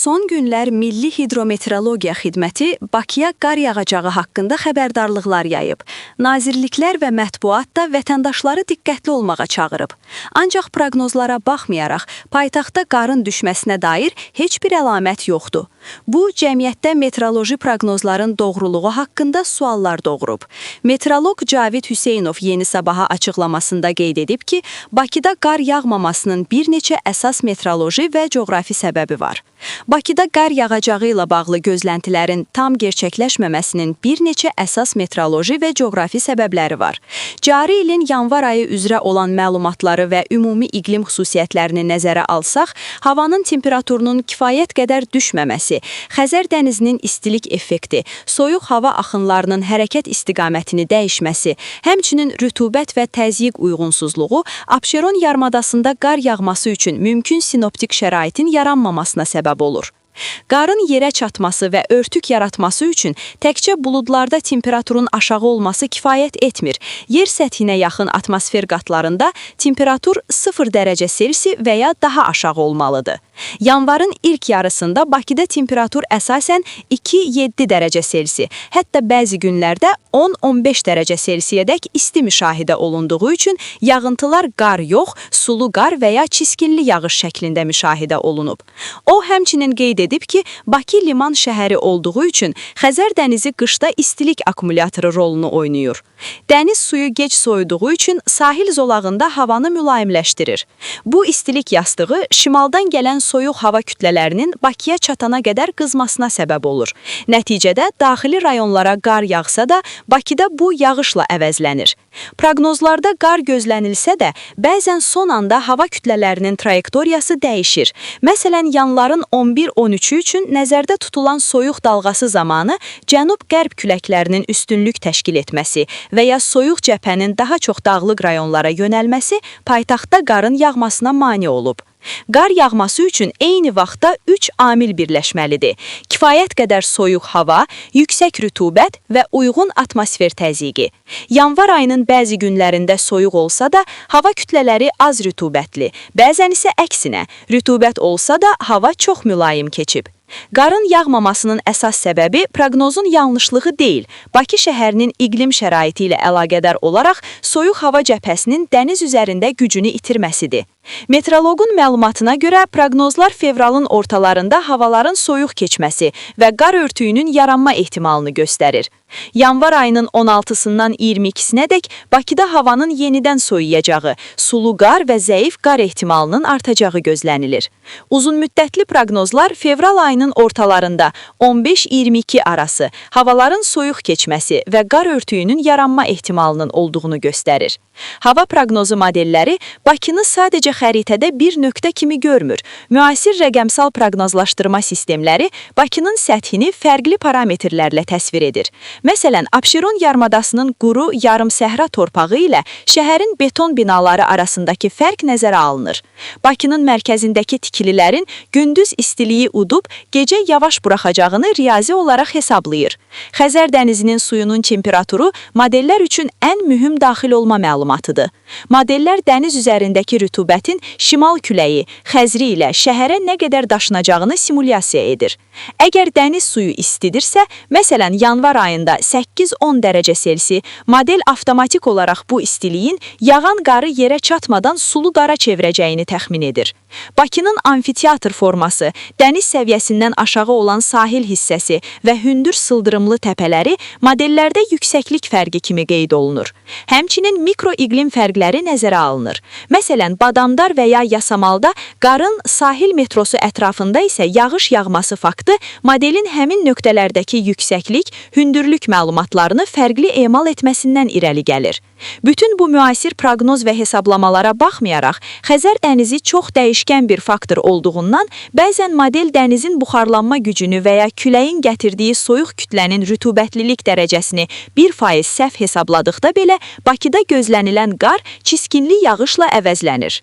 Son günlər Milli Hidrometeorologiya Xidməti Bakıya qar yağacağı haqqında xəbərdarlıqlar yayıb. Nazirliklər və mətbuat da vətəndaşları diqqətli olmağa çağırıb. Ancaq proqnozlara baxmayaraq, paytaxtda qarın düşməsinə dair heç bir əlamət yoxdur. Bu, cəmiyyətdə meteoroloji proqnozların doğruluğu haqqında suallar doğurub. Meteoroloq Cavid Hüseynov Yeni Sabaha açıqlamasında qeyd edib ki, Bakıda qar yağmamasının bir neçə əsas meteoroloji və coğrafi səbəbi var. Bakıda qar yağacağı ilə bağlı gözləntilərin tam gerçəkləşməməsinin bir neçə əsas meteoroloji və coğrafi səbəbləri var. Cari ilin yanvar ayı üzrə olan məlumatları və ümumi iqlim xüsusiyyətlərini nəzərə alsaq, havanın temperaturunun kifayət qədər düşməməsi, Xəzər dənizinin istilik effekti, soyuq hava axınlarının hərəkət istiqamətini dəyişməsi, həmçinin rütubət və təzyiq uyğunsuzluğu Abşeron yarımadasında qar yağması üçün mümkün sinoptik şəraitin yaranmamasına səbəb olur. Qarın yerə çatması və örtük yaratması üçün təkcə buludlarda temperaturun aşağı olması kifayət etmir. Yer səthinə yaxın atmosfer qatlarında temperatur 0 dərəcə Selsi və ya daha aşağı olmalıdır. Yanvarın ilk yarısında Bakıda temperatur əsasən 2-7 dərəcə Selsi, hətta bəzi günlərdə 10-15 dərəcə Selsiyədək isti müşahidə olunduğu üçün yağıntılar qar yox, sulu qar və ya çiskinli yağış şəklində müşahidə olunub. O, həmçinin qeyd edib ki, Bakı liman şəhəri olduğu üçün Xəzər dənizi qışda istilik akumulyatoru rolunu oynayır. Dəniz suyu gec soyuduğu üçün sahil zolağında havanı mülayimləşdirir. Bu istilik yastığı şimaldan gələn soyuq hava kütlələrinin Bakıya çatana qədər qızmasına səbəb olur. Nəticədə daxili rayonlara qar yağsa da, Bakıda bu yağışla əvəzlənir. Proqnozlarda qar gözlənilsə də, bəzən son anda hava kütlələrinin trayektoriyası dəyişir. Məsələn, yanların 11-13 üçün nəzərdə tutulan soyuq dalğası zamanı cənub-qərb küləklərinin üstünlük təşkil etməsi və ya soyuq cəbhənin daha çox dağlıq rayonlara yönəlməsi paytaxtda qarın yağmasına mane olub. Qar yağması üçün eyni vaxtda 3 amil birləşməlidir. Kifayət qədər soyuq hava, yüksək rütubət və uyğun atmosfer təzyiqi. Yanvar ayının bəzi günlərində soyuq olsa da, hava kütlələri az rütubətli, bəzən isə əksinə, rütubət olsa da hava çox mülayim keçib. Qarın yağmamasının əsas səbəbi proqnozun yanlışlığı deyil, Bakı şəhərinin iqlim şəraiti ilə əlaqədar olaraq soyuq hava cəbhəsinin dəniz üzərində gücünü itirməsidir. Meteoroloqun məlumatına görə proqnozlar fevralın ortalarında havaların soyuq keçməsi və qar örtüyünün yaranma ehtimalını göstərir. Yanvar ayının 16-sından 22-sinədək Bakıda havanın yenidən soyuyacağı, sulu qar və zəif qar ehtimalının artacağı gözlənilir. Uzunmüddətli proqnozlar fevral ayının ortalarında 15-22 arası havaların soyuq keçməsi və qar örtüyünün yaranma ehtimalının olduğunu göstərir. Hava proqnozu modelləri Bakını sadəcə xəritədə bir nöqtə kimi görmür. Müasir rəqəmsal proqnozlaşdırma sistemləri Bakının səthini fərqli parametrlərlə təsvir edir. Məsələn, Abşeron yarımadasının quru yarım səhra torpağı ilə şəhərin beton binaları arasındakı fərq nəzərə alınır. Bakının mərkəzindəki tikililərin gündüz istiliyi udub, gecə yavaş buraxacağını riyazi olaraq hesablayır. Xəzər dənizinin suyunun temperaturu modellər üçün ən mühüm daxil olma məlumatıdır. Modellər dəniz üzərindəki rütubətin şimal küləyi, xəzri ilə şəhərə nə qədər daşınacağını simulyasiya edir. Əgər dəniz suyu istidirsə, məsələn, yanvar ayında 8-10 dərəcə Selsi, model avtomatik olaraq bu istiliyin yağan qarı yerə çatmadan sulu qara çevirəcəyini təxmin edir. Bakının amfiteatr forması, dəniz səviyyəsindən aşağı olan sahil hissəsi və hündür sıldırımlı təpələri modellərdə yüksəklik fərqi kimi qeyd olunur. Həmçinin mikroiqlim fərqləri nəzərə alınır. Məsələn, Badamdar və ya Yasamalda qarın, sahil metrosu ətrafında isə yağış yağması faktı modelin həmin nöqtələrdəki yüksəklik, hündürlük məlumatlarını fərqli emal etməsindən irəli gəlir. Bütün bu müasir proqnoz və hesablamalara baxmayaraq, Xəzər dənizi çox dəyişkən bir faktor olduğundan, bəzən model dənizin buxarlanma gücünü və ya küləyin gətirdiyi soyuq kütlənin rütubətlilik dərəcəsini 1% səhv hesabladıqda belə, Bakıda gözlənilən qar çiskinli yağışla əvəzlənir.